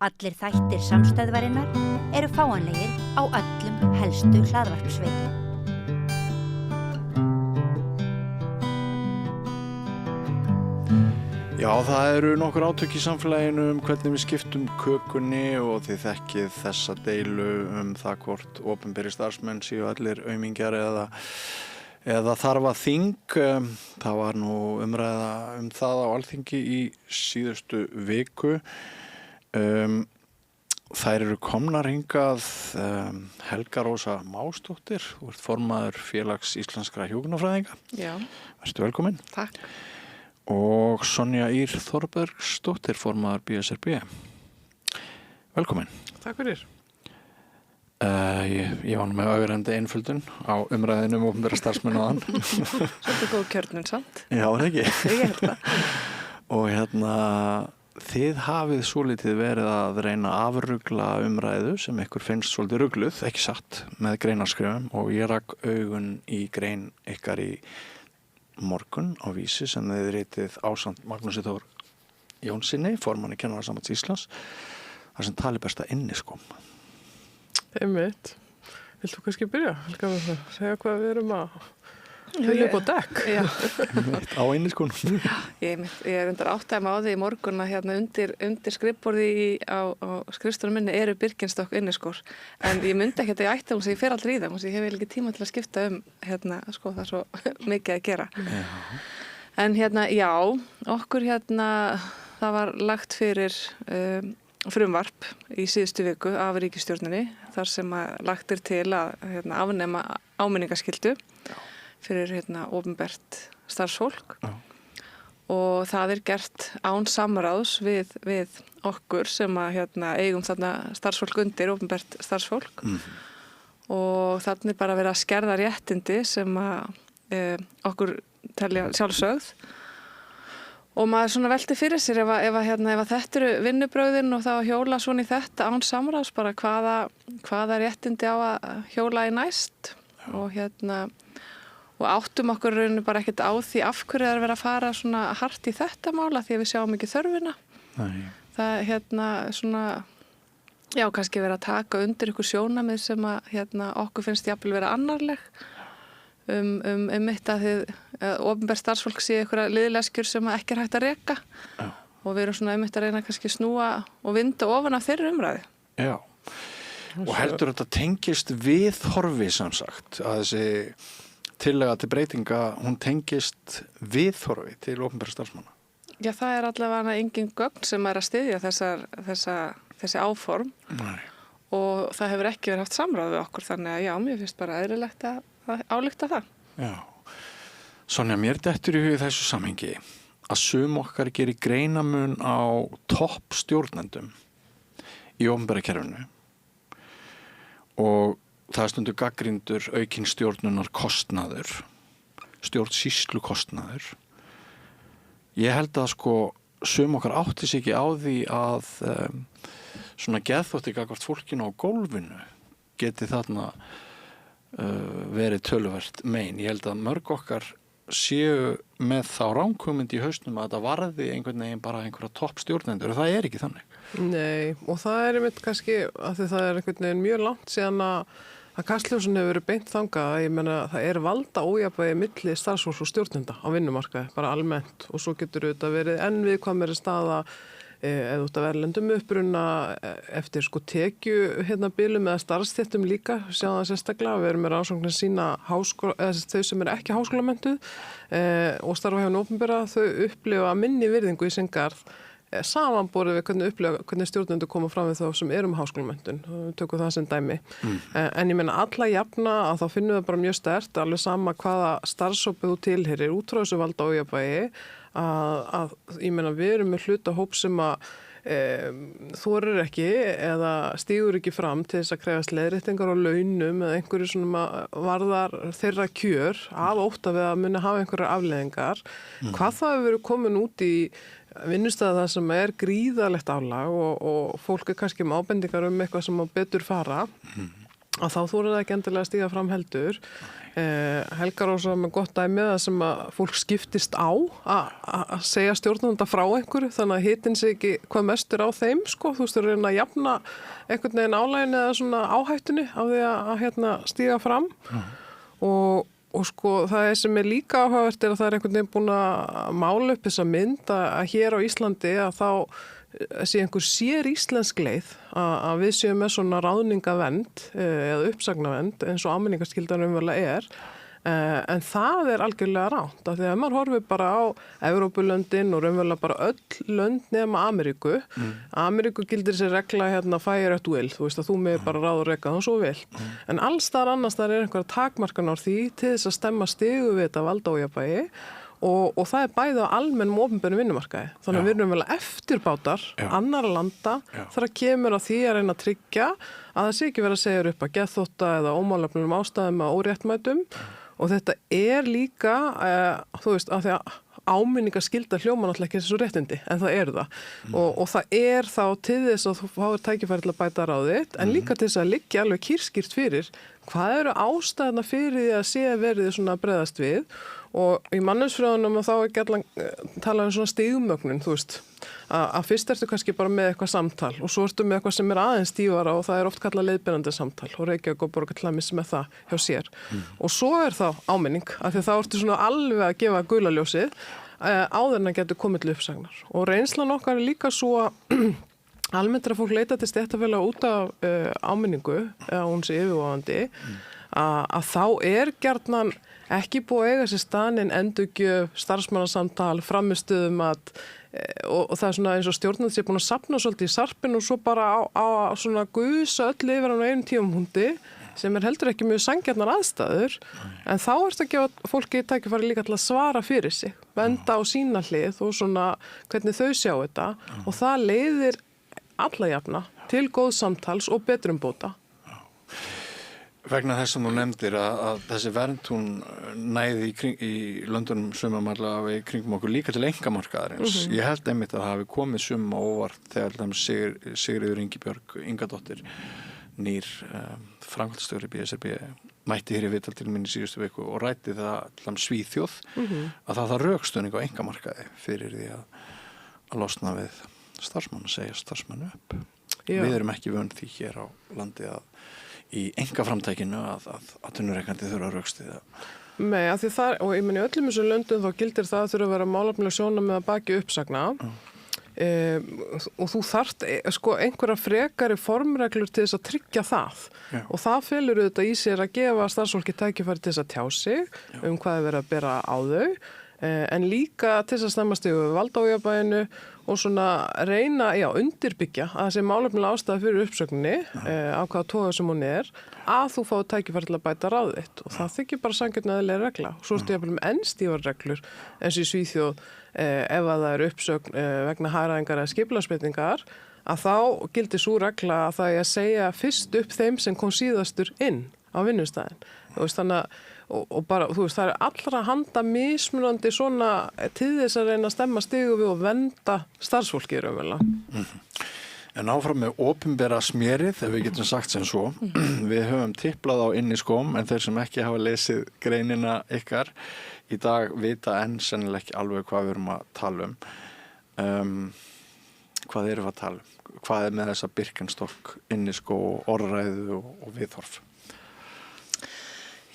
Allir þættir samstæðvarinnar eru fáanlegir á öllum helstu hlaðvarpsveitum. Já, það eru nokkur átök í samfélaginu hvernig við skiptum kökunni og þið þekkið þessa deilu það hvort opinberir starfsmenn séu allir aumingjar eða þarfa þing. Það var nú umræða það á Alþingi í síðustu viku. Þær eru komnar hingað Helga Rósa Másdóttir, þú ert formaður Félags íslenskra hjúkrunarfræðinga. Já. Vertu velkomin. Takk. Og Sonja Ýr Þorbergsdóttir, formaður BSRB. Velkomin. Takk fyrir. Ég var nú með ögrandi einföldun á umræðinu opinbera starfsmenn áðan. Svolítið góð kjörnun, sant? Já, er ekki? Ég held það. Og þið hafið svolítið verið að reyna að afrugla umræðu sem ykkur finnst svolítið rugluð, ekki satt, með greinaskrifum og ég rak augun í grein ykkar í morgun á Vísi sem þið ritið ásamt Magnúsi Þór Jónssoni, formanni Kennarasambands Íslands, þar sem tali besta inniskóm. Einmitt. Viltu kannski byrja? Helga, segja hvað við erum að vilja upp á dekk? Já. Á inniskónum. Ég er undir áttæmi á því í morgun að hérna undir skrifborði á skrifstofunum minni eru Birkenstock inniskór. En ég myndi ekki að ég ætti hún sem ég fer aldrei í það, ég hef ekki tíma til að skipta sko það er svo mikið að gera. Já. En já, okkur það var lagt fyrir frumvarp í síðustu viku af ríkisstjórninni, þar sem lagt til að afnema áminningaskyldu fyrir opinbert starfsfólk. Já. Og það er gert án samráðs við okkur sem eigum þarna starfsfólk undir, opinbert starfsfólk. Og þannig bara verið að skerða réttindi sem okkur telja sjálfsögð. Og maður svona velti fyrir sér ef þetta eru vinnubrögðin og þá hjóla svona í þetta án samráðs, bara hvaða réttindi á að hjóla í næst. Já. Og áttum okkur rauninu bara ekkert á því af hverju er verið að fara svona hart í þetta mála því að við sjáum ekki þörfina. Nei. Það svona, já, kannski verið að taka undir ykkur sjónamið sem að okkur finnst jafnvel vera annarleg mitt að opinbert starfsfólk sé ykkur liðleskjur sem ekki er hægt að reka. Já. Og við erum svona mitt að reyna kannski snúa og vinda ofan af þeirri umræði. Já. Og heldur þetta tengist við horfi samsagt að þessi tillega til breytinga, hún tengist viðhorfi til opinberra starfsmanna? Já, það er allavega engin gögn sem er að styðja þessi áform. Nei. Og það hefur ekki verið haft samráð við okkur, þannig að já, mér finnst bara eðlilegt að álykta það. Já. Sonja, mér dettur í hug þessu samhengi að sum okkar gerir greinamun á topp stjórnendum í opinbera kerfinu og það er stundu gagnrýndur aukinn stjórnunar kostnaður, stjórnsýslu kostnaður. Ég held að sum okkar átti sig ekki á því að svona geðþótti gagnvart fólkinu á gólfinu geti þarna verið töluvert mein. Ég held að mörg okkar séu með þá ranghugmynd í hausnum að þetta varði einhvern veginn bara einhverja topp stjórnendur og það er ekki þannig. Nei, og það er einmitt kannski að því það er einhvern veginn mjög langt síðan að kastljósun hefur verið beint þangað. Ég meina, það er valda ójafnvægi milli starfsfólks og stjórnenda á vinnumarkaði, bara almennt. Og svo getur þetta verið enn viðkvæmari staða eða út af erlendum uppruna eftir tekju bilum eða starfsstéttum líka, sjáum það sérstaklega. Við erum með rannsóknir sína þau sem eru ekki háskólamenntuð og starfa hjá hinu opinbera, þau upplifa minni virðingu í sinn garð samanborið við hvernig stjórnendur koma fram við þá sem eru með háskólamöntun. Við tökum það sem dæmi. En ég meina alla jafna að þá finnum við bara mjög sterkt, alveg sama hvaða starfshópið þú tilheyrir, út frá þessu valda ójafnvægi, að ég meina við erum með hlutahóp sem að þorir ekki eða stígur ekki fram til þess að krefast leiðréttingar á launum eða einhverju svona varðar þeirra kjör af ótta við að muni hafa einhverjar afleiðingar. Hvað það hefur verið komin út í vinnustæða það sem er gríðalegt álag og fólk er kannski með ábendingar eitthvað sem á betur fara að þá þú það ekki endilega að stíga fram heldur. Helga Rósa með gott dæmi það sem að fólk skiptist á að segja stjórnanda frá einhverju þannig að hitinn sig ekki hvað mestur á þeim sko, þú veist, þú reyna að jafna einhvern veginn álægin eða svona áhættunni af því að stíga fram og sko það sem líka áhugavert að það einhvern veginn búin að mála upp þessa mynd að hér á Íslandi að þá sé einhver sér íslensk leið að við séum með svona ráðningavernd eða uppsagnarvernd eins og áminningaskyldan umverulega en það algjörlega ránt af því að maður horfir bara á Evrópulöndin og umverulega bara öll lönd nema Ameríku. Ameríku gildir sér regla fire at will, þú veist að þú með bara ráð og reka þá svo vil. En alls þar annars þar einhverja takmarkan á því til þess að stemma stigu við þetta valdaójafnvægi og það bæði á almennum opinberum vinnumarkaði. Þannig að við erum vel eftirbátar annarra landa þar að kemur að því að reyna að tryggja að það sé ekki verið að segja upp að geðþótta eða ómálefnum ástæðum að óréttmætum og þetta líka, þú veist, að því að áminningaskylda hljóma náttúrulega ekki þessu réttindi, en það það. Og það þá til þess að þú fáir tækifæri til að bæta ráðið, en líka til þess að liggja alveg kýrskýrt fyrir hvað eru ástæðna fyrir því að sé verið svona að bregðast við og í mannauðsfræðunum þá ekki allan talað svona stigmögnun, þú veist, að fyrst ertu kannski bara með eitthvað samtal og svo ertu með eitthvað sem aðeins stífara og það oft kallað leiðbeinandi samtal og Reykjavík og Borgar til dæmis með það hjá sér. Og svo þá áminning, af því þá ertu svona alveg að gefa gulaljósið áður en að getur komið til uppsagnar. Og reynslan okkar líka svo að almennt fólk leita til stéttarfélaga út af áminningu, eða hún sé yfirvofandi, að þá gjarnan ekki búið að eiga sér staðinn endurgjöf, starfsmannasamtal, framistöðumat og það svona eins og stjórnandi sé búin að safna svolítið í sarpinn og svo bara á svona gusa öll yfir hann á einum tímapunkti sem heldur ekki mjög sanngjarnar aðstæður en þá ertu að gefa fólki tækifæri líka til að svara fyrir sig, venda á sína hlið og svona hvernig þau sjá þetta og það leiðir alla jafna til góð samtals og betrumbóta. Vegna þess að þú nefndir að þessi vernd hún næði í löndunum sumum allavega í kringum okkur líka til einkamarkaðarins. Ég held einmitt að það hafi komið summa óvart þegar Sigríður Ingibjörg Ingadóttir nýr framkvæmdastjóri BSRB mætti hér í viðtal til minni síðustu viku og ræddi það Svíþjóð að það rökstuðning á einkamarkaði fyrir því að losna við starfsmann að segja starfsmann upp. Já. Við erum ekki vönd því hér á landi að í einkaframtækinu að atvinnurekandi þurfa að rökstyðja. Nei, af því það, og ég meni öllum þessum löndum þá gildir það að þurfa að vera málefnileg sjónarmið að baki uppsagna og þú þarft einhverja frekari formreglur til þess að tryggja það og það felur auðvitað í sér að gefa starfsfólki tækifæri til þess að tjá sig hvað verið að bera á þau en líka til þess að stemma stigu valdaójafnvæginu og svona reyna undirbyggja að þessi málefnilega ástæða fyrir uppsögninni á hvaða toga sem hún að þú fái tækifæri til að bæta ráðið þitt og það þykir bara sanngjörn eðlileg regla og svo ertu jafnvel með enn stífar reglur eins og í Svíþjóð ef að það uppsögn vegna hagræðingar eða skipulagsbreytingar að þá gildir sú regla að það að segja fyrst upp þeim sem kom síðastur inn á vinnustæðin og þannig að og bara, þú veist, það allra handa mismunandi svona til þess að reyna að stemma stigu við og venda starfsfólki raunverulega. En áfram með opinbera smérið, ef við getum sagt sem svo. Við höfum tiplað á inn í skóm, en þeir sem ekki hafa lesið greinina ykkar í dag vita enn sennilega ekki alveg hvað við erum að tala hvað erum við að tala hvað með þessa Birkenstock inn í skó, orðræðu og viðhorf?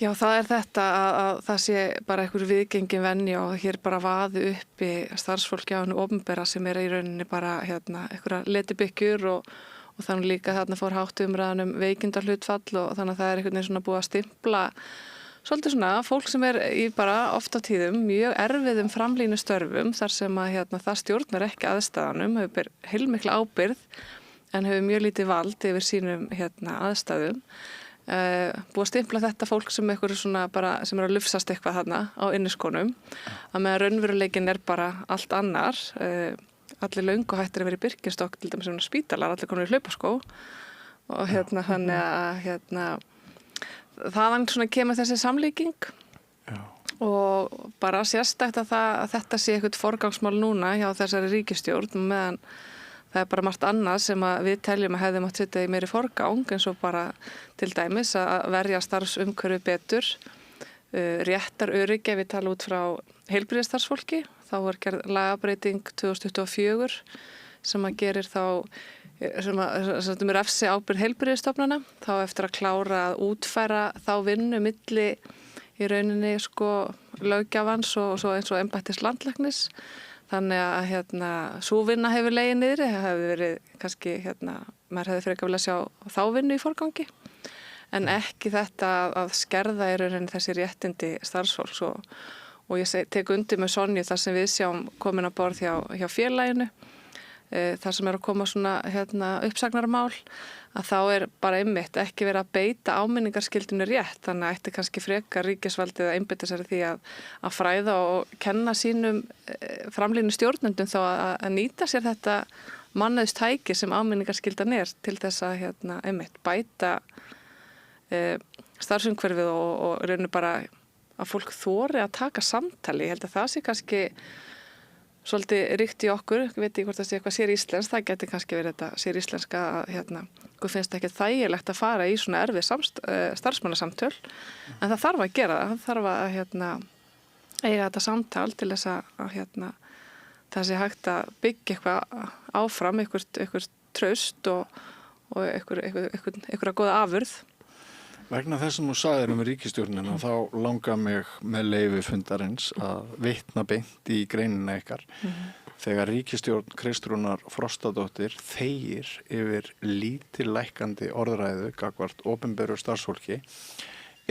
Já, það þetta að það sé bara einhver viðgengin venja og hér bara vaði uppi starfsfólki á hennu opinbera sem í rauninni bara einhverja letibyggjur og þannig líka þarna fór hátt umræðan veikindarhlutfall og þannig að það einhvern veginn svona búið að stimpla svolítið svona fólk sem í bara oft á tíðum mjög erfiðum framlínu störfum þar sem að það stjórnar ekki aðstæðanum, hefur heilmikla ábyrgð en hefur mjög lítið vald yfir sínum aðstæðum. Búið að stimpla þetta fólk sem eitthvað svona bara sem að lufsast eitthvað þarna á inniskonum að meðan raunveruleikin bara allt annar allir löngu hættir að vera í Birkenstock til dæmis svona spítalar, allir konur í hlaupaskó og þannig að þaðan svona kemur þessi samlíking og bara sérstætt að þetta sé eitthvað forgangsmál núna hjá þessari ríkisstjórn meðan það er bara margt annað sem að við teljum að hefðum átt setja í meiri forgang eins og bara til dæmis að verja starfsumhverfi betur, réttar öryggi ef við tala út frá heilbrigðisstarfsfólki. Þá var gerð lagabreiting 2024 sem að gerir þá sem refsi ábyrgð heilbrigðisstofnana, þá eftir að klára að útfæra þá vinnu milli í rauninni löggjafans og svo eins og embættis landlæknis. Þannig að sú vinna hefur legið niðri, það hefur verið kannski maður hefði frekar viljað sjá þá vinnu í forgangi, en ekki þetta að skerða í rauninni þessi réttindi starfsfólks og ég tek undir með Sonju þar sem við sjáum komin að borð hjá félaginu, þar sem að koma svona uppsagnarmál, að þá bara einmitt ekki verið að beita áminningarskildinu rétt, þannig að ætti kannski frekar ríkisvaldið að einbeita sér því að fræða og kenna sínum framlínu stjórnendum þá að nýta sér þetta mannauðstæki sem áminningarskildan til þess að einmitt bæta starfsumhverfið og rauninu bara að fólk þori að taka samtali. Ég held að það sé kannski svolítið ríkt í okkur, ég veit ekki hvort það sé eitthvað sér íslenskt, það geti kannski verið þetta sér íslenska að hvað finnst ekki þægilegt að fara í svona erfið starfsmannasamtöl, en það þarf að gera það þarf að eiga þetta samtal til þess að það sé hægt að byggja eitthvað áfram, eitthvað traust og eitthvað góða afurð. Vegna þess að þú sagðir ríkisstjórnina þá langar mig með leyfi fundarins að vitna beint í greinina ykkar. Þegar ríkisstjórn Kristrúnar Frostadóttir þegir yfir lítillækkandi orðræðu gagnvart opinberu starfsfólki,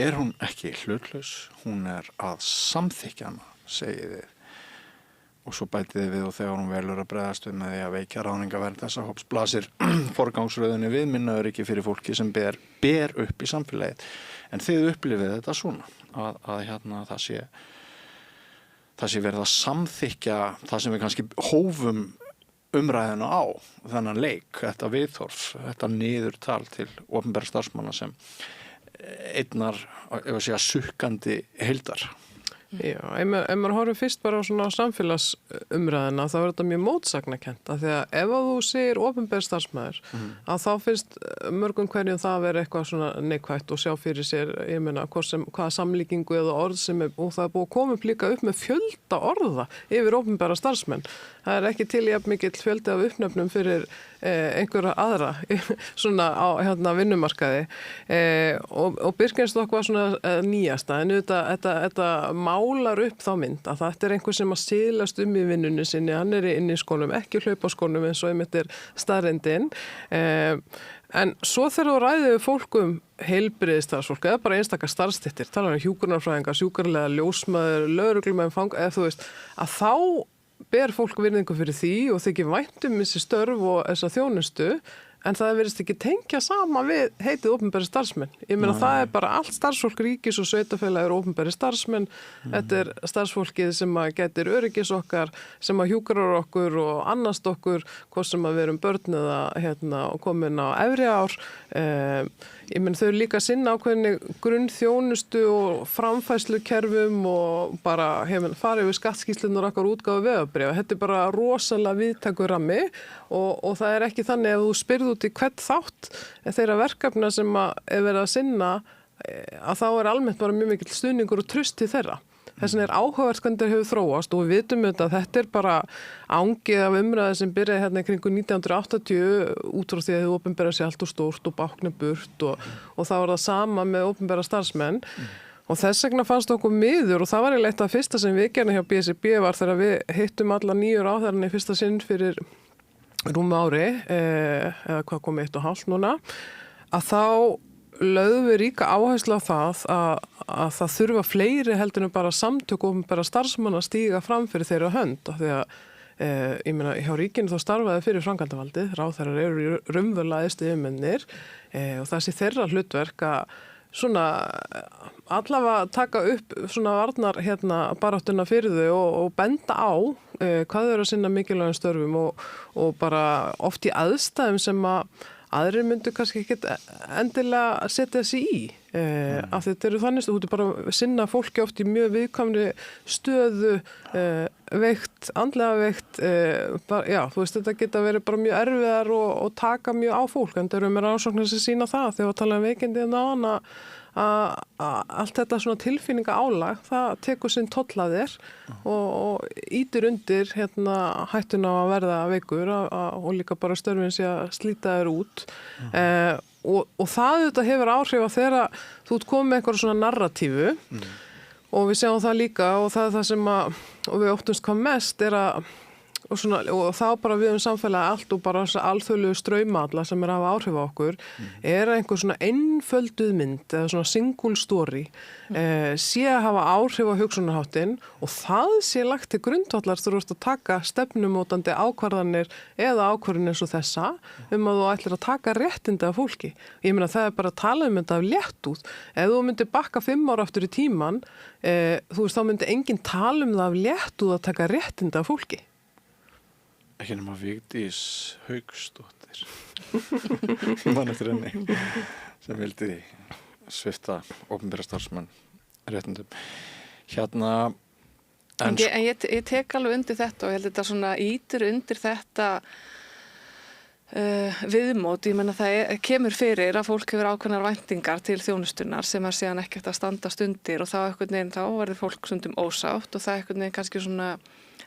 hún ekki hlutlaus, hún að samþykkja hana, segið þið. Og svo bætið við og þegar hún velur að bregðast við með því að veikja ráðningavernd þessa hóps blasir forgangsröðunni við minnaöryggi fyrir fólki sem ber upp í samfélagið. En þið upplifið þetta svona að það sé verið að samþykkja það sem við kannski hófum umræðina á þennan leik, þetta viðhorf, þetta niðurtal til opinberra starfsmanna sem einnar, sukkandi heildar. Já, ef maður horfir fyrst bara á svona samfélagsumræðina þá þetta mjög mótsagnakent af því að ef þú segir opinber starfsmaður að þá finnst mörgum hverjum það að vera eitthvað svona neikvætt og sjá fyrir sér, ég meina hvaða samlíkingu eða orð sem og það búið að koma upp líka upp með fjölda orða yfir opinbera starfsmenn. Það ekki til jafn mikill fjöldi af uppnefnum fyrir einhverja aðra svona á vinnumarkaði og Birkenstock var svona nýjasta en þetta málar upp þá mynd að þetta einhver sem að siðlast í vinnunni sinni, hann inni í skónum, ekki hlaupaskónum eins og einmitt staðreyndin en svo þegar þú ræðið fólk heilbrigðisstarfsfólk eða bara einstakar starfsstéttir, tala hjúkrunarfræðingar, sjúkraliða, ljósmæður, lögreglumenn, eða þú veist að þá ber fólk virðingu fyrir því og þykir vænt þessi störf og þessa þjónustu en það verðist ekki tengja sama við heitið opinberi starfsmenn. Ég meina það bara allt starfsfólk ríkis og sveitafélag opinberi starfsmenn. Þetta starfsfólkið sem að getur öryggis okkar, sem að hjúkrar okkur og annast okkur, hvort sem að við erum börn eða og komin á efri ár. Ég meina þau líka sinna ákveðinni grunnþjónustu og framfærslukerfum og bara farið við skattskýrslunar okkar útgáfu vegabréfa. Þetta bara rosalega víðtækur rammi og það ekki þannig ef þú spyrð út í hvern þátt þeirra verkefna sem að verið að sinna að þá almennt bara mjög mikill stuðningur og trust til þeirra. Þess vegna áhugavert hvernig hefur þróast og við vitum að þetta bara ángið af umræði sem byrjaði kringu 1980 út frá því að þau opinbera sér allt og stórt og bákna burt og það var það sama með opinbera starfsmenn og þess vegna fannst okkur miður og það var eiginlega að fyrsta sem við gerðum hjá BSRB var þegar við hittum alla 9 ráðherrana í fyrsta sinn fyrir rúmu ári eða hvað kom 1,5 núna að þá lögðum við ríka áherslu á það að það þurfa fleiri heldur en bara samtök og bara starfsmann að stíga fram fyrir þeirra hönd af því að ég meina hjá ríkinu þá starfaði fyrir framkvæmdavaldið, ráðherrar eru raunverulega æðstu yfirmennir og það sé þeirra hlutverk að svona allavega taka upp svona varnar baráttuna fyrir þau og benda á hvað þau eru að sinna mikilvægum störfum og bara oft í aðstæðum sem að aðrir myndu kannski ekki endilega setja sig í af þetta eru þannig að þú bara sinna fólki oft í mjög viðkvæmri stöðu veikt, andlega veikt, já, þú veist, þetta geta verið bara mjög erfiðar og taka mjög á fólk, en það eru með rannsóknir sem sýna það þegar við tala veikindi að allt þetta svona tilfinninga álag, það tekur sinn toll af þér og ýtir undir hættuna á að verða veikur og líka bara störfin sé að slíta þér út. Og það þetta hefur áhrif að þegar þú ert komið með einhverja svona narratífu og við sjáum það líka og það er það sem og við óttumst hvað mest er að og þá bara við samfélagi allt og bara alþjóðlegu straumaalla sem hafa áhrif á okkur er einhver svona einfölduð mynd eða svona single story sé að hafa áhrif á hugsunarháttinn og það sé lagt til grundvallar þú ert að taka stefnumótandi ákvarðanir eða ákvarðanir eins og þessa að þú ætlir að taka réttindi af fólki. Ég meina það er bara að tala þetta af léttúð. Ef þú myndir bakka 5 ára aftur í tíman þú veist þá myndi enginn tala það af léttúð að taka réttindi af fólki. Ekki nema Vigdís Hauksdóttir mann eftir henni sem vildi svipta opinbera starfsmenn réttindum. En ég tek alveg undir þetta og ég held þetta svona ýtir undir þetta viðmót. Ég menna það kemur fyrir að fólk hefur ákveðnar væntingar til þjónustunnar sem síðan ekkert að standast undir og þá einhvern veginn þá verður fólk stundum ósátt og það einhvern veginn kannski svona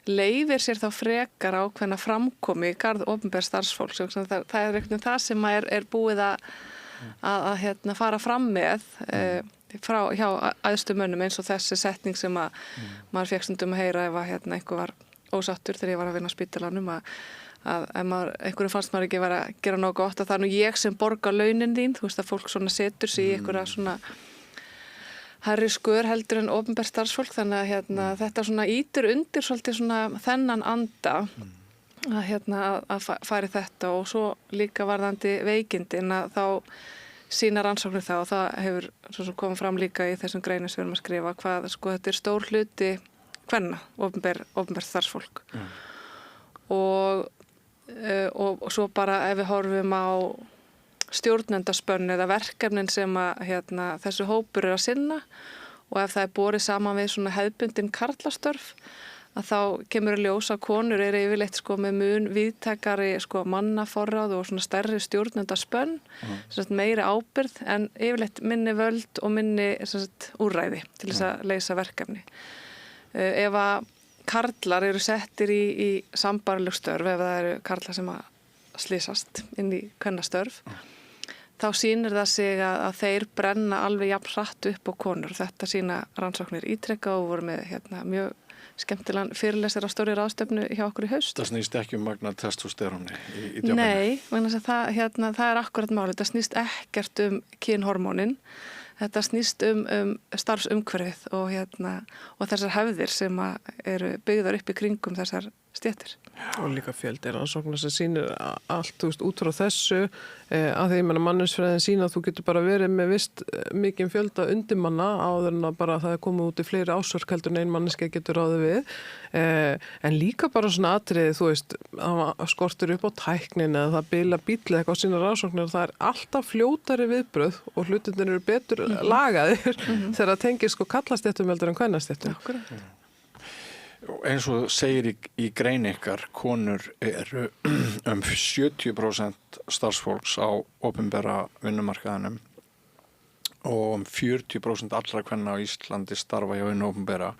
leifir sér þá frekar ákveðna framkomi í garð opinbers starfsfólks. Það er einhvern veginn það sem er búið að fara fram með hjá æðstu mönnum eins og þessi setning sem maður fékk stundum að heyra ef að einhver var ósáttur þegar ég var að vinna á spítalanum að einhverjum fannst maður ekki vera að gera nóg gott að það er nú ég sem borga launin þín, þú veist að fólk svona setur sig í einhverja svona hærri skör heldur en opinbert starfsfólk þannig að þetta svona ýtir undir svolítið svona þennan anda að fari þetta og svo líka varðandi veikindin að þá sína rannsóknir það og það hefur svo sem komið fram líka í þessum greinum sem við erum að skrifa hvað sko þetta er stór hluti kvenna, opinbert starfsfólk og svo bara ef við horfum á stjórnendaspönn eða verkefnin sem þessu hópur að sinna og ef það er borið saman við svona hefðbundin karlastörf að þá kemur að ljós að konur eru yfirleitt sko með mun víðtækari sko mannaforráð og svona stærri stjórnendaspönn meiri ábyrgð en yfirleitt minni völd og minni úrræði til þess að leysa verkefni. Ef að karlar eru settir í sambærileg störf ef það eru karlar sem að slysast inn í kvennastörf þá sýnir það sig að þeir brenna alveg jafn hratt upp á konur. Þetta sína rannsóknir ítrekka og voru með mjög skemmtilegan fyrirlesir á stóri ráðstefnu hjá okkur í haust. Það snýst ekki magna testosteróni í djókinu? Nei, það er akkurat málið. Það snýst ekkert kynhormónin. Þetta snýst starfsumhverfið og þessar hefðir sem eru byggðar upp í kringum þessar stéttir. Og líka fjöldi rannsóknar sem sýnir allt, þú veist, út frá þessu að því mannusfræðin sýna að þú getur bara verið með vist mikinn fjölda undirmanna áður en að bara það er komið út í fleiri ásvörk heldur en ein manneski getur ráðið við en líka bara svona atriði, þú veist, skortur upp á tæknin eða það bila bílið eitthvað á sína rannsóknar, það er alltaf fljótari viðbrögð og hlutirnir eru betur lagaðir þegar það tengir sko kallastéttum heldur en kvennastéttum. Eins og segir í grein ykkar, konur eru 70% starfsfólks á opinbera vinnumarkaðinum og 40% allra kvenna á Íslandi starfa hjá hinu opinbera.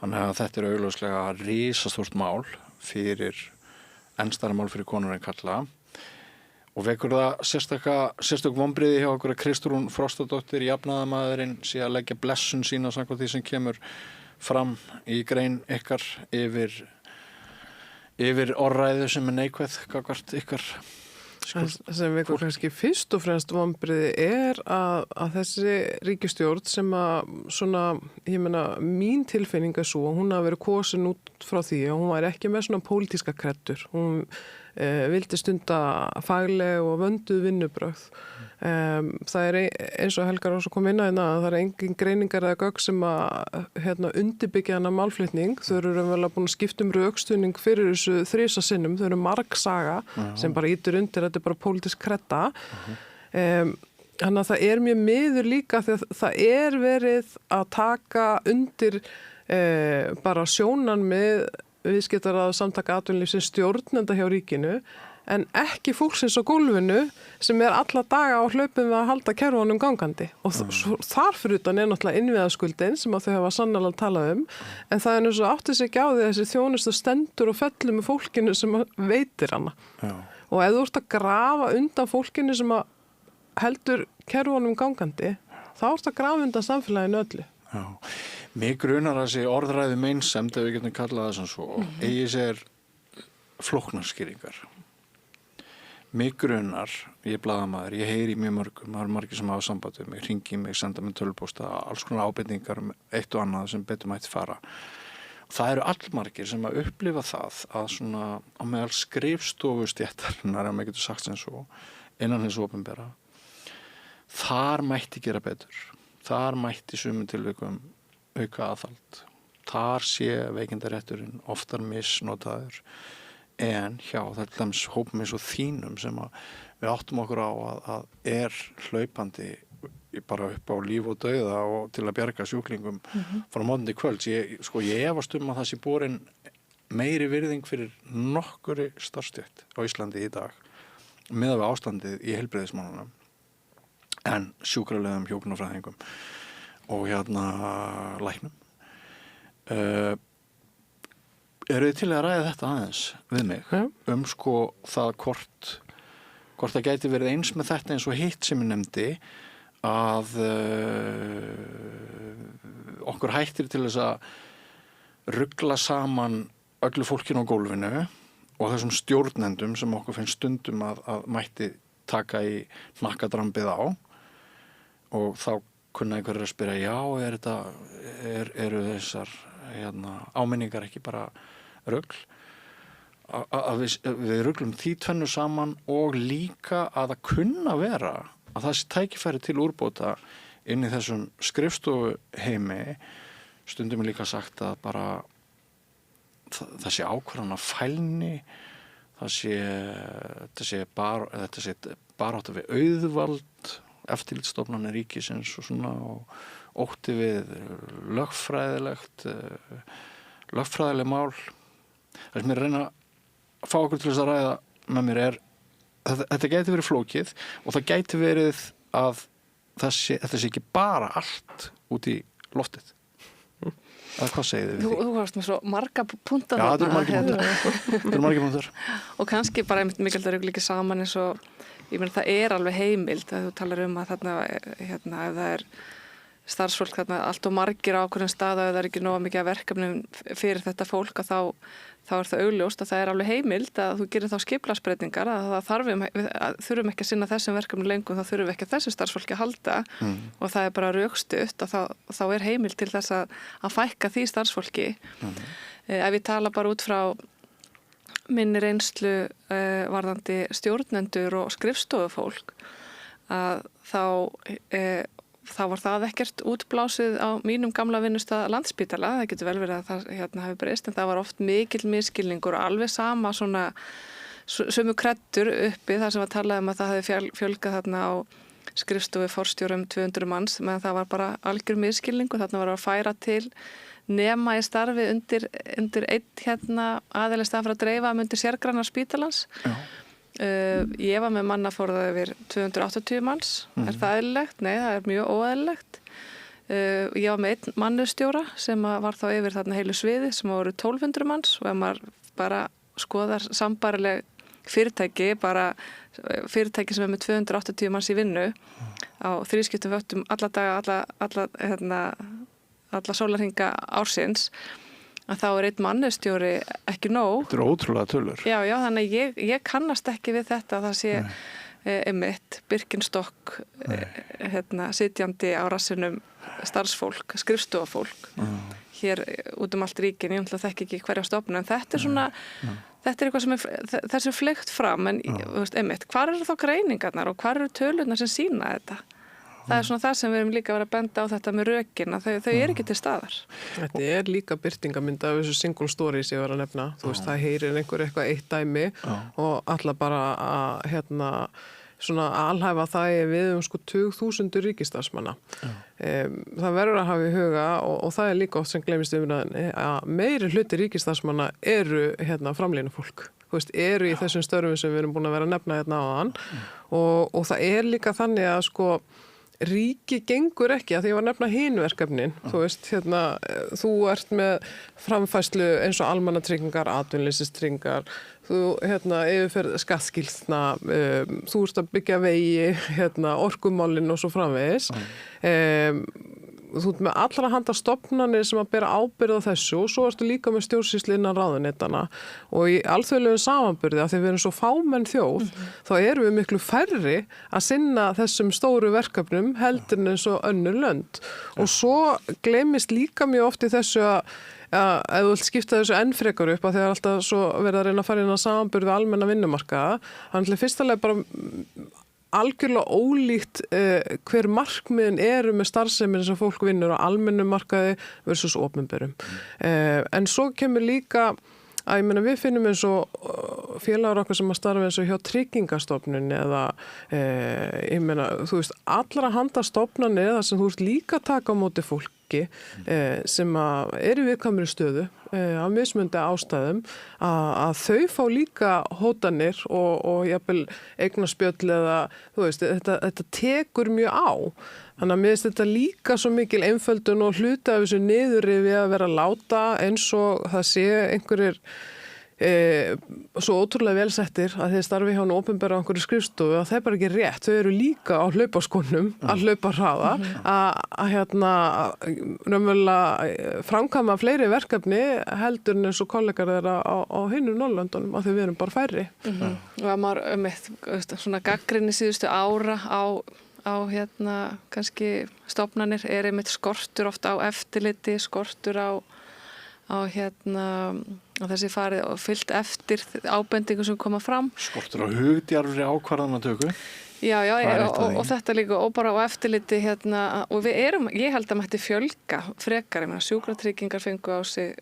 Þannig að þetta er augljóslega risastórt mál fyrir enn stærra mál fyrir konur en karla. Og vekur það sérstök vonbrigði hjá okkur að Kristrún Frostadóttir, jafnaðarmaðurinn, sé að leggja blessun sína samkvæmt því sem kemur fram í grein ykkar yfir orðræðu sem er neikvæð gagnvart ykkar. Það sem við kannski fyrst og fremst vonbrigði er að þessi ríkisstjórn sem að svona, ég meina, mín tilfinning er svo, hún hafi verið kosin út frá því og hún var ekki með svona pólitíska kreddur. Hún vildi stunda fagleg og vönduð vinnubrögð. Það er eins og Helga Rósa kom inn að það er engin greiningar eða gögn sem að undirbyggja hana málflutning. Þau eru vel að búin að skipta rökstuðning fyrir þessu 3 sinnum. Þau eru margsaga sem bara ýtir undir, þetta er bara pólitísk kredda. Þannig að það er mjög miður líka þegar það er verið að taka undir bara sjónarmið viðskiptaráðs samtaka atvinnulífsins stjórnenda hjá ríkinu en ekki fólksins á gólfinu sem alla daga á hlaupum við að halda kerfunum gangandi og þar fyrir utan náttúrulega innviðaskuldin sem að þau hafa sannarlega talað en það eins og átti sig ekki á því að þessi þjónusta stendur og fellur með fólkinu sem veitir hana. Já. Og ef þú ert að grafa undan fólkinu sem að heldur kerfunum gangandi þá ert að grafa undan samfélaginu öllu. Já. Mig grunar að þessi orðræði meinsemd ef við getum kallað það sem svo eigi sér flóknarskýringar. Mig grunar, ég er blaðamaður, ég heyri mjög mörgum, það eru margir sem hafa samband við mig, hringi mig, senda mig tölvupósta, alls konar ábendingar eitt og annað sem betur mætti fara. Það eru allmargir sem að upplifa það að svona á meðal skrifstofustjættarinnar, ef maður getur sagt sem svo, innan hins opinbera, þar mætti gera betur, þar mætti sumum tilvikum auka aðhald, þar sé veikindarétturinn oftar misnotaður, en hjá þetta hópum eins og þínum sem við áttum okkur á að er hlaupandi bara upp á líf og dauða og til að bjarga sjúklingum frá morgundi kvölds. Ég efast að það sé borin meiri virðing fyrir nokkuri starfsstétt á Íslandi í dag miðað við ástandið í heilbrigðismálunum en sjúkraliðum, hjúkrunarfræðingum og læknum. Eru þið til að ræða þetta aðeins við mig það hvort það gæti verið eins með þetta eins og hitt sem ég nefndi að okkur hættir til þess að rugla saman öllu fólkinu á gólfinu og þessum stjórnendum sem okkur finnst stundum að mætti taka í hnakkadrambið á og þá kunna einhverjir að spyrja eru þessar áminningar ekki bara rugl að við ruglum því tvennu saman og líka að það kunna vera að það sé tækifæri til úrbóta inn í þessum skrifstofu heimi stundum er líka sagt að bara það sé ákvarðana fælni þetta sé barátta við auðvald eftirlitsstofnanir ríkisins og svona og ótti við lögfræðileg mál. Það sem ég reyna að fá okkur til þess að ræða með mér er þetta gæti verið flókið og það gæti verið að þetta sé ekki bara allt út í loftið. Eða hvað segir þið við því? Þú varst með svo marga punta þarna. Já, þetta eru margir puntar. Og kannski bara einmitt mikilvægt að rugla ekki saman eins og ég meina það er alveg heimild að þú talar að þarna ef það er starfsfólk þarna allt og margir á ákveðnum stað og ef það er ekki nóga mikið af verkefnum fyrir þetta fólk að þá er það augljóst að það er alveg heimild að þú gerir þá skipulagsbreytingar að það þurfum ekki að sinna þessum verkefnum lengur þá þurfum ekki að þessu starfsfólki að halda og það er bara rökstutt að þá er heimild til þess að fækka því starfsfólki. Ef ég tala bara út frá minni reynslu varðandi stjórnendur og skrifstofufólk að þá var það ekkert útblásið á mínum gamla vinnustað Landspítala, það getur vel verið að það hafi breyst en það var oft mikill misskilningur og alveg sama svona sömu kreddur uppi þar sem var talað að það hafi fjölgað þarna á skrifstofu forstjórum 200 manns meðan það var bara algjör misskilningur, þarna var að færa til nema í starfi undir einn aðeins stað frá að dreifa undir sérgrannar spítalans. Já. Ég var með mannafórða yfir 280 manns. Er það eðlilegt? Nei, það er mjög óeðlilegt. Ég var með einn mannustjóra sem var þá yfir þarna heilu sviði sem voru 1200 manns og ef maður bara skoðar sambarileg fyrirtæki sem er með 280 manns í vinnu á þrískiptum vöktum alla daga, alla sólarhringa ársins að þá er einn mannustjóri ekki nóg. Þetta eru ótrúlega tölur. Já, þannig ég kannast ekki við þetta að það sé einmitt Birkenstock sitjandi á rassinum starfsfólk, skrifstofafólk hér út allt ríkin, ég þekki ekki hverja stofnun en þetta er svona þetta er eitthvað sem þessu fleygt fram en einmitt, hvar eru þá greiningarnar og hvar eru tölurnar sem sýna þetta? Það er svona það sem við erum líka verið að benda á þetta með rökin að þau eru ekki til staðar. Þetta er líka birtingamynda af þessu single stories ég var að nefna. Þú veist, það heyrir eitthvað eitt dæmi og alla bara að svona alhæfa það við sko 20.000 ríkisstarfsmanna. Það verður að hafa í huga og það líka oft sem gleymist umræðinni að meiri hluti ríkisstarfsmanna eru framlínufólk. Þú veist, eru í þessum störfum sem við erum búin að vera að nefna áðan og það líka þannig að sko ríki gengur ekki að því að ég var að nefna hinverkefnin, þú veist, þú ert með framfærslu eins og almannatryggingar, atvinnuleysistryggingar, þú yfirferð skattskiltna, þú ert að byggja vegi, orkumálin og svo framvegis. Þú ert með allra handa stofnanir sem að bera ábyrgð á þessu og svo ertu líka með stjórnsýslu innan ráðuneytanna og í alþjóðlegum samanburði að því við erum svo fámenn þjóð þá erum við miklu færri að sinna þessum stóru verkefnum heldur en eins og önnur lönd og svo gleymist líka mjög oft í þessu að ef þú vilt skipta þessu enn frekar upp að þegar alltaf svo verða að reyna að fara inn á samanburði við almenna vinnumarkaða þannig að fyrstulega bara algjörlega ólíkt hver markmiðin eru með starfsemin sem fólk vinnur á almennum markaði versus opinberum. En svo kemur líka að ég meina við finnum eins og félagar okkar sem að starfa eins og hjá Tryggingastofnun eða ég meina þú veist allra handa stofnanir þar sem þú ert líka að taka á móti fólki sem að eru viðkvæmri stöðu af mismunandi ástæðum að þau fá líka hótanir og jafnvel eignaspjöll eða þú veist þetta tekur mjög á. Þannig að mér finnst þetta líka svo mikil einföldun og hluti af þessu niðurrifi að vera að láta eins og það sé einhverjir svo ótrúlega velsettir að þeir starfi hjá hann opinbera á einhverju skrifstofu að það bara ekki rétt. Þau eru líka á hlaupaskónum að hlaupa hraða að raunverulega framkvæma fleiri verkefni heldur en eins og kollegar þeirra á hinum Norðurlöndunum að því við erum bara færri. Og að maður svona gagnrýni síðustu ára á kannski stofnanir einmitt skortur oft á eftirliti, skortur á þessi farið og fyllt eftir ábendingu sem koma fram. Skortur á hugdjarfri ákvarðanatöku. Já, og þetta líka og bara á eftirliti og ég held að mætti fjölga frekar, sjúkratryggingar fengu á sig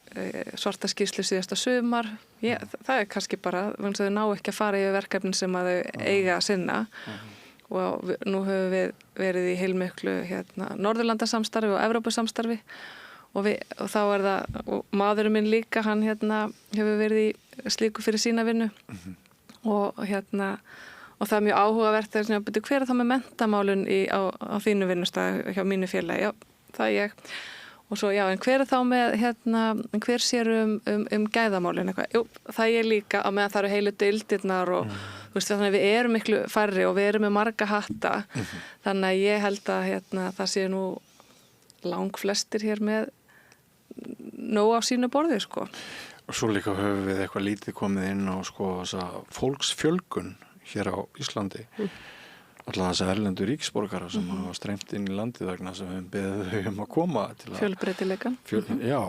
svarta skýrslu síðasta sumar. Það kannski bara, þau ná ekki að fara yfir verkefnin sem að þau eiga að sinna. Og nú höfum við verið í heilmiklu Norðurlandasamstarfi og Evrópusamstarfi og þá það, og maðurinn minn líka, hann hefur verið í slíku fyrir sína vinnu og það er mjög áhugavert að byrja hver það með mentamálun á þínu vinnustað hjá mínu félagi, já, það er ég og svo, já, en hver þá með hver sér gæðamálun eitthvað, jú, það er líka á meðan það eru heilu deildirnar og þú veist, þannig að við erum miklu færri og við erum með marga hatta þannig að ég held að það sé nú langflestir hér með nóg á sínu borði, sko. Og svo líka höfum við eitthvað lítið komið inn á, sko, þessa fólksfjölgun hér á Íslandi. Alltaf þessa erlendu ríkisborgara sem hafa streymt inn í landið vegna sem við beðum þau að koma til að... Fjölbreytileikann. Já,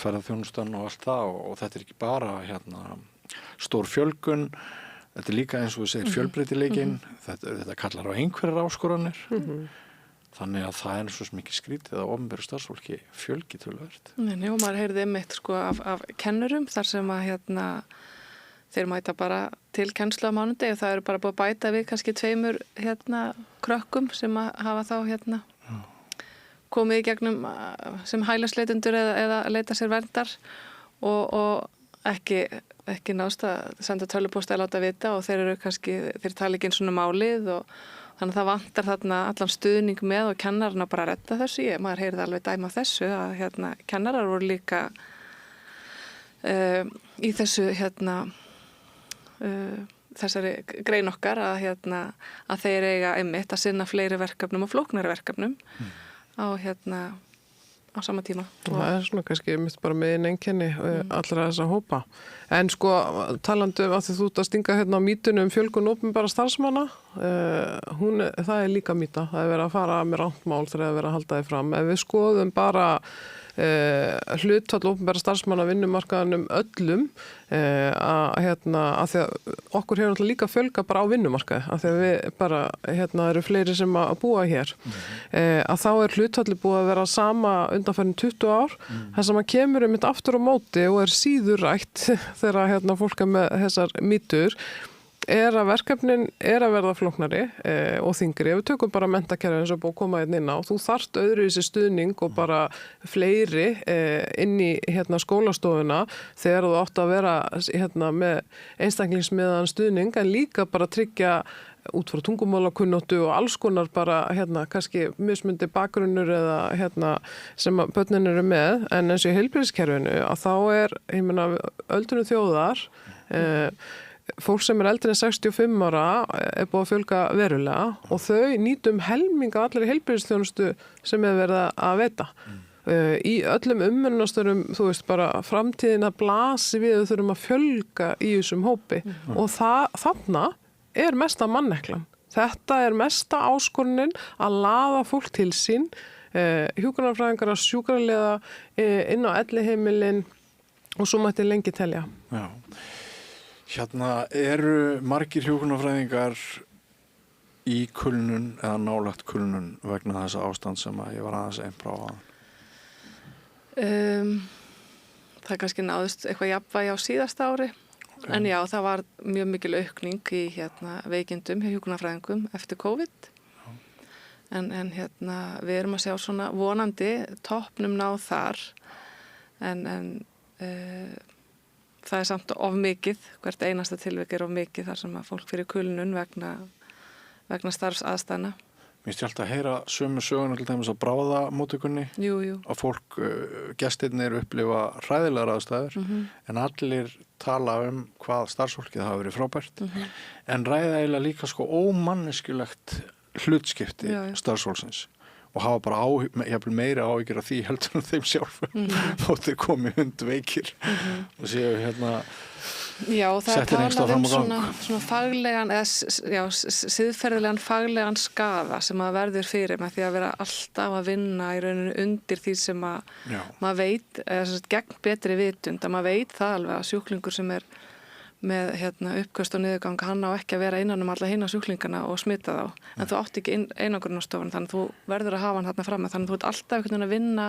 ferðaþjónustan og allt það og þetta er ekki bara stór fjölgun, þetta er líka eins og við segir fjölbreytileikinn, þetta kallar á einhverjar áskoranir. Þannig að það er svo mikið skrítið að opinberu starfsfólki fjölgi töluvert. Nei, og maður heyrði einmitt sko af kennurum þar sem að þeir mæta bara til kennslu á mánudegi og það eru bara búið að bæta við kannski 2 krökkum sem að hafa þá komið í gegnum sem hælisleitundur eða leita sér verndar og ekki nást að senda tölvupóst að láta vita og þeir tala ekki eins og málið og þannig að það vantar þarna allan stuðning með og kennararna bara að redda þessu. Maður heyrði alveg dæma þessu að kennarar voru líka í þessu þessari grein okkar að þeir eiga einmitt að sinna fleiri verkefnum og flóknari verkefnum á sama tíma. Það er svona kannski bara megin einkenni allra þessa hópa. En sko talandi að þú ert að stinga á mýtunum fjölgun opinbera starfsmanna, það er líka mýta. Það er verið að fara með rangt mál þegar það er verið að halda þið fram. Ef við skoðum bara hlutfall opinbera starfsmanna vinnumarkaðanum öllum að því að okkur hefur líka fjölga bara á vinnumarkaði að því að við bara eru fleiri sem að búa hér að þá er hlutfalli búið að vera sama undanfærin 20 ár þar sem að kemur einmitt aftur á móti og er síður rætt þegar fólk er með þessar mýtur að verkefnin að verða flóknari og þyngri. Ef við tökum bara menntakerfið eins og búið að koma inn á, þú þarft öðruvísi stuðning og bara fleiri inn í skólastofuna þegar þú átt að vera með einstaklingsmiðaðan stuðning, en líka bara tryggja út frá tungumálakunnáttu og alls konar bara kannski mismundi bakgrunnur eða sem að börnin eru með, en eins og í heilbrigðiskerfinu að þá ég meina, öldrun þjóðar fólk sem eldri en 65 ára búið að fjölga verulega og þau nýtum helming af allir heilbrigðisþjónustu sem verið að veita. Í öllum umönnastörum, þú veist, bara framtíðin að blasi við þau þurfum að fjölga í þessum hópi og þarna mesta manneklan. Þetta mesta áskorunin að laða fólk til sín, hjúkrunarfræðingar að sjúkraliða inn á elliheimilin og svo mætti lengi telja. Já. Eru margir hjúkrunarfræðingar í kulnun eða nálægt kulnun vegna þessa ástand sem að ég var aðeins einbráða? Það kannski náðust eitthvað jafnvægi á síðasta ári. Okay. En já, það var mjög mikil aukning í veikindum hjá hjúkrunarfræðingum eftir COVID. En við erum að sjá svona vonandi toppnum náð þar. En það samt of mikið, hvert einasta tilvik of mikið þar sem að fólk fyrir kulnun vegna starfsaðstæðna. Mér finnst ég alltaf að heyra sömu söguna til dæmis á bráðamóttökunni. Jú. Að fólk, gestirnir upplifa hræðilegar aðstæður, en allir tala hvað starfsfólkið hafa verið frábært, en ræða eiginlega líka ómanneskjulegt hlutskipti starfsfólksins og hafa bara meira áhyggjur af því heldur en þeim sjálfum þótt komi hundveikir og séu Já, það talað svona faglegan eða siðferðilegan faglegan skaða sem að verður fyrir með því að vera alltaf að vinna í rauninu undir því sem að maður veit, eða gegn betri vitund, að maður veit það alveg að sjúklingur sem með uppköst og niðurgang, hann á ekki að vera innan alla hina sjúklingana og smita þá, en þú átt ekki einangrunarstofun, þannig að þú verður að hafa hann þarna fram, þannig að þú ert alltaf einhvern veginn að vinna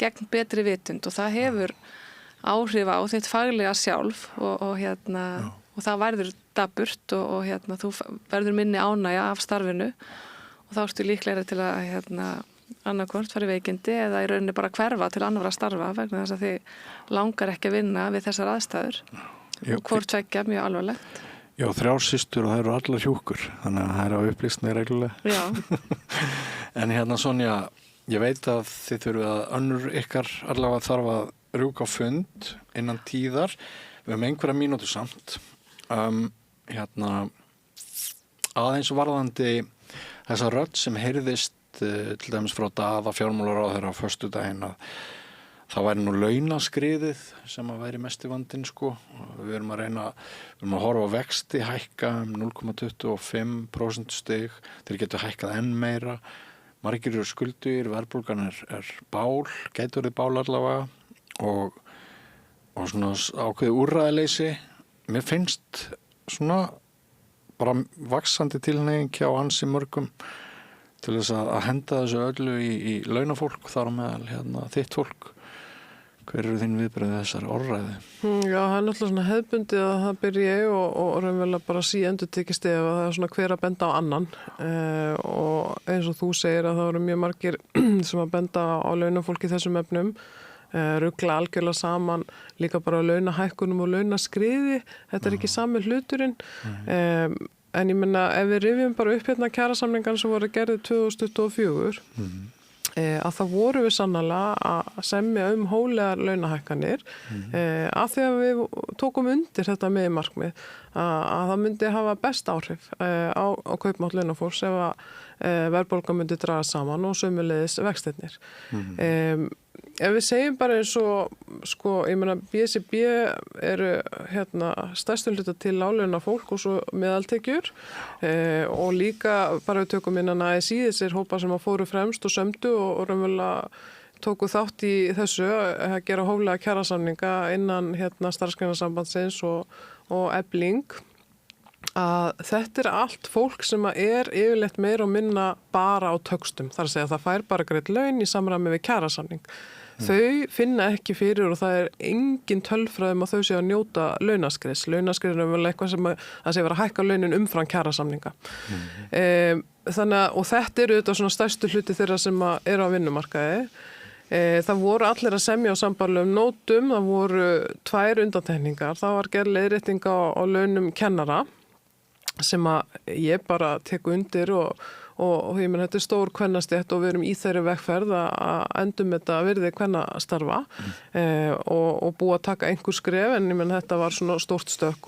gegn betri vitund og það hefur áhrif á þitt faglega sjálf og það verður daburt og þú verður minni ánægja af starfinu og þá ertu líklegri til að annarkvort fara í veikindi eða í rauninni bara hverfa til annarra starfa vegna þess að þið langar ekki að vinna við þessar aðstæður og hvort tveggja mjög alvarlegt. Já, 3 systur og það eru allar hjúkur, þannig að það á upplýstni reglulega. Já. En Sonja, ég veit að þið þurfið að önnur ykkar allavega þarf að rjúka fund innan tíðar. Við höfum einhverja mínútur samt. Aðeins varðandi þessa rödd sem heyrðist til dæmis frá Daða fjármálaráðherra á föstudaginn að það væri nú launaskriðið sem að væri mesti vandinn sko. Við erum að horfa á vexti hækka 0,25% stig. Þeir getur hækkað enn meira. Margir eru skuldur, verðbólgan bál, gæti orðið bál allavega og svona ákveðið úrræðileysi. Mér finnst svona bara vaxandi tilhneiging hjá ansi mörgum til þess að henda þessu öllu í launafólk þar á meðal þitt fólk. Hver eru þín viðbrögð þessar orðræði? Já, það náttúrulega svona hefðbundið að það byrja og raunverulega bara endurtekist ef að það svona hver að benda á annan og eins og þú segir að það eru mjög margir sem að benda á launafólki þessum efnum, rugla algjörlega saman líka bara launahækkunum og launaskriði, þetta ekki sami hluturinn. En ég meina ef við rifjum bara upp kjarasamningan sem voru gerðið 2024 að það voru við sannarlega að semja hólegar launahækkanir að því að við tókum undir þetta meðmarkmið að það myndi hafa best áhrif á kaupmátt launafólks ef að verðbólga myndi draga saman og sömuleiðis vextirnir. Ef við segjum bara eins og ég meina BSRB eru stærstum hluta til láglauna fólk og svo meðaltekjur og líka bara við tökum innan ASÍ þessir hópar sem að fóru fremst og sömdu og raunverulega tóku þátt í þessu að gera hóflega kjarasamninga innan starfsgreinasambandsins og Efling. Að þetta allt fólk sem yfirleitt meira og minna bara á tökstum. Það að segja að það fær bara greitt laun í samræmi við kjarasamning. Þau finna ekki fyrir og það engin tölfræðum að þau sé að njóta launaskriðs. Launaskriðin vel eitthvað sem að sé vera að hækka launin umfram kjarasamninga. Þannig að, og þetta auðvitað svona stærstu hluti þeirra sem eru á vinnumarkaði. Það voru allir að semja á sambarlegum nótum, það voru 2 undantekningar. Það var gerð leiðrétting á launum kennara sem að ég bara teku undir og ég menn þetta stór kvennastétt og við erum í þeirri vegferð að endum þetta virði kvennastarfa og búa að taka einhver skref en ég menn þetta var svona stórt stökk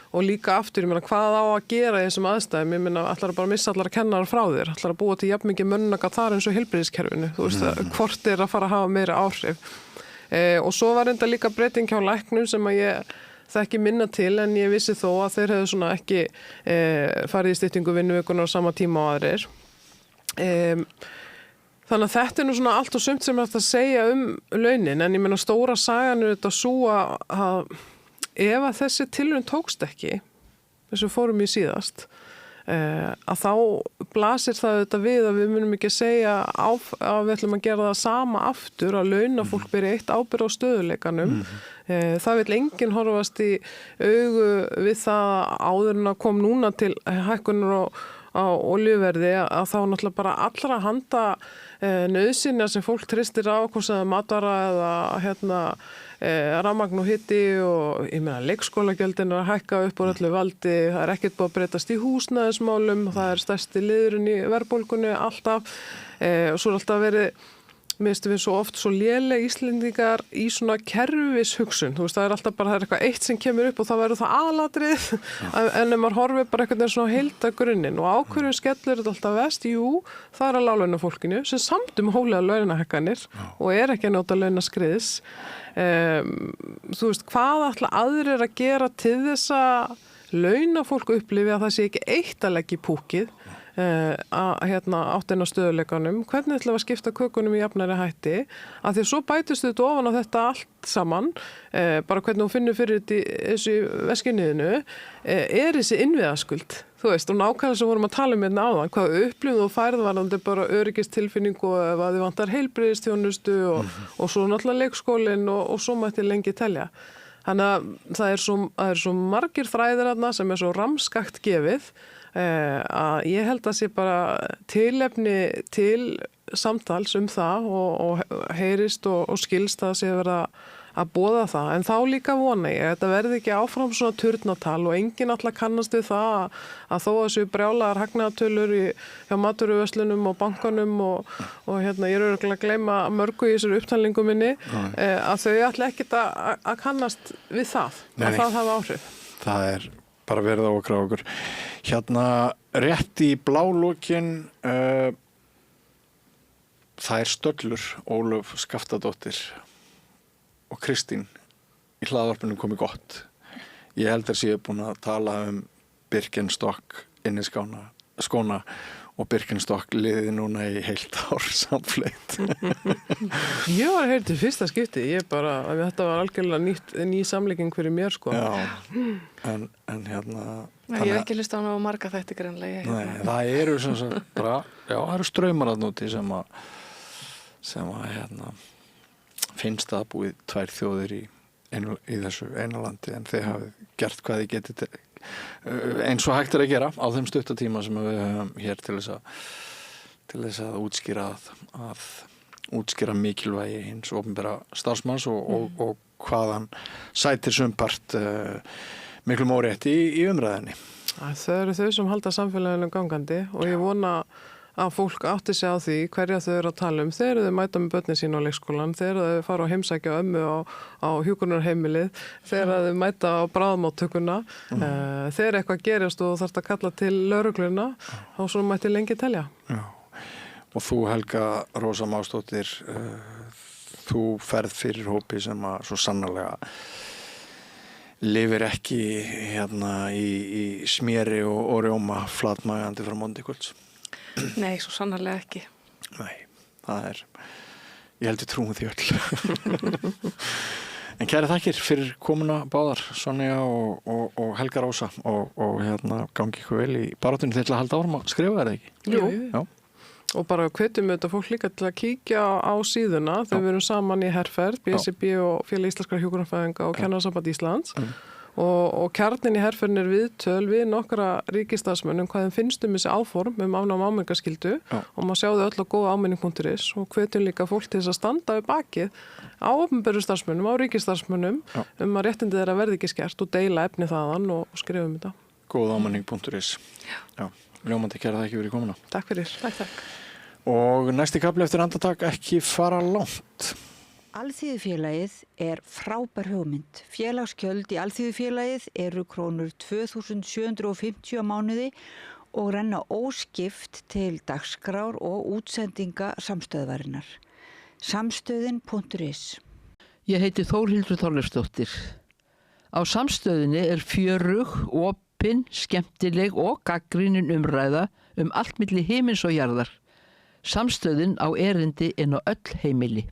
og líka aftur, ég meina, hvað á að gera í þessum aðstæðum, ég meina, ætlar að bara missa allar að kennarar frá þér, ætlar að búa til jafn mikið mönnunargat þar eins og heilbrigðiskerfinu, þú veist, hvort að fara að hafa meira áhrif. Og svo var enda líka breyting hjá læknum sem að ég þekki minna til, en ég vissi þó að þeir hefðu svona ekki farið í styttingu vinnuvíkunar á sama tíma á aðrir. Þannig að þetta nú svona allt og sumt sem er hægt að segja launin, en ég meina stóra sagan þetta svo að ef að þessi tilraun tókst ekki, þessu fórum í síðast, að þá blasir það þetta við að við munum ekki að segja að við ætlum að gera það sama aftur, að launafólk beri eitt ábyrgð á stöðuleikanum. Það vill enginn horfast í augu við það áður en að kom núna til hækkunar á olíuverði að þá náttúrulega bara allra handa nauðsynja sem fólk tristir á, hvort sem matvara eða rafmagn og hiti og ég meina leikskólagjöldin að hækka upp úr öllu valdi, það ekkert búið að breytast í húsnæðismálum, það stærsti liðurinn í verðbólgunni alltaf og svo alltaf verið mér finnst við svo oft svo léleg Íslendingar í svona kerfishugsun, þú veist, það alltaf bara, það eitthvað eitt sem kemur upp og það verður það aðalatrið, en ef maður horfir bara einhvern veginn svona heildagrunnin og ákvörðun skellur þetta alltaf vest, jú, það er að láglaunafólkinu sem samt hólega launahækkanir og ekki að njóta launaskriðs. Þú veist, hvað ætla aðrir að gera til þess að launafólk upplifi að það sé ekki eitt að leggja í púkið áttina stöðuleikanum, hvernig ætlum við að skipta kökunum í jafnari hætti, að því að svo bætist þetta ofan á þetta allt saman, bara hvernig hún finnur fyrir þessu veskinniðinu, þessi innviðaskuld, þú veist, og nákvæmlega sem vorum að tala hérna áðan, hvað upplifum þú færðvarandi bara öryggistilfinningu og ef að þið vantar heilbrigðisþjónustu og svo náttúrulega leikskólinn og svo mætti lengi telja. Þannig að það er svo margir þræðir þarna sem er svo ramskakt gefið að ég held að sé bara tilefni til samtals það og heyrist og skilst að sé vera að boða það, en þá líka vona ég þetta verði ekki áfram svona turnatal og enginn alltaf kannast við það að þó að þessu brjálaðar hagnaðartölur hjá matvöruverslunum og bankanum og ég er örugglega að gleyma mörgu í þessari upptalningu minni að þau ætla ekkert að kannast við það, að það hafa áhrif. Það er bara verið á okkur. Rétt í blálókin það er Stöllur, Ólöf Skaftadóttir og Kristín í hlaðvarpinu komið gott. Ég held að sé búin að tala Birkenstock inn í skóna og Birkenstock liði núna í heilt ár samfleytt. Ég var að heyra til fyrsta skipti, þetta var algjörlega ný samleiking fyrir mér sko. Já, en Ég hef ekki list á hana á marga þætti greinlega. Nei, það eru sem sagt bara, það eru straumar að núti sem að finnst að búið 2 þjóðir í þessu eina landi en þeir hafið gert hvað þið getið eins og hægt að gera á þeim stuttatíma sem við höfum hér til þess að útskýra mikilvægi hins opinbera starfsmanns og hvaðan sætir sumpart miklum órétti í umræðinni. Það eru þau sem halda samfélaginu gangandi og ég vona að fólk átti sig á því hverja þau eru að tala þegar þau mæta með börnin sín á leikskólan, þegar þau fara á heimsækja ömmu á hjúkrunarheimilið, þegar þau mæta á bráðmóttökuna, þegar eitthvað gerist og þarf að kalla til lögregluna og svo mætti lengi telja. Já. Og þú Helga Rósa Másdóttir, þú ferð fyrir hópi sem að svo sannarlega lifir ekki í smjöri og rjóma flatmægandi frá Mondikvölds. Nei, svo sannarlega ekki. Nei, það er, ég heldur trúum því öll. En kæri þakkir fyrir komuna báðar, Sonja og Helga Rósa og gangi ykkur vel í baráttunni, þið ætla að halda áfram að skrifa, er það ekki? Jú. Já. Og bara hvetjum þetta fólk líka til að kíkja á síðuna þegar við erum saman í herferð, BSB og Félag íslenskra hjúkrunarfræðinga og Kennarasamband Íslands. Og kjarnin í herferðin viðtöl við nokkra ríkisstarfsmönnum hvað þeim finnst þessi áform afnám áminningarskyldu og maður sjáðu öll á góða áminning.is og hvetjum líka fólk til þess að standa við bakið á opinberu starfsmönnum, á ríkisstarfsmönnum að réttindi þeirra verði ekki skert og deila efni þaðan og skrifum þetta. Góða áminning.is. Já, ljómandi kæra það ekki verið komuna. Takk fyrir. Takk. Og næsti kafli eftir andartak ekki fara langt. Alþýðufélagið er frábær hugmynd. Félagsgjöld í Alþýðufélagið eru krónur 2.750 á mánuði og renna óskipt til dagskrár og útsendinga samstöðvarinnar. Samstöðin.is. Ég heiti Þórhildur Þorleifsdóttir. Á samstöðinni er fjörug, opin, skemmtileg og gagnrýnin umræða allt milli himins og jarðar. Samstöðin á erindi inn á öll heimili.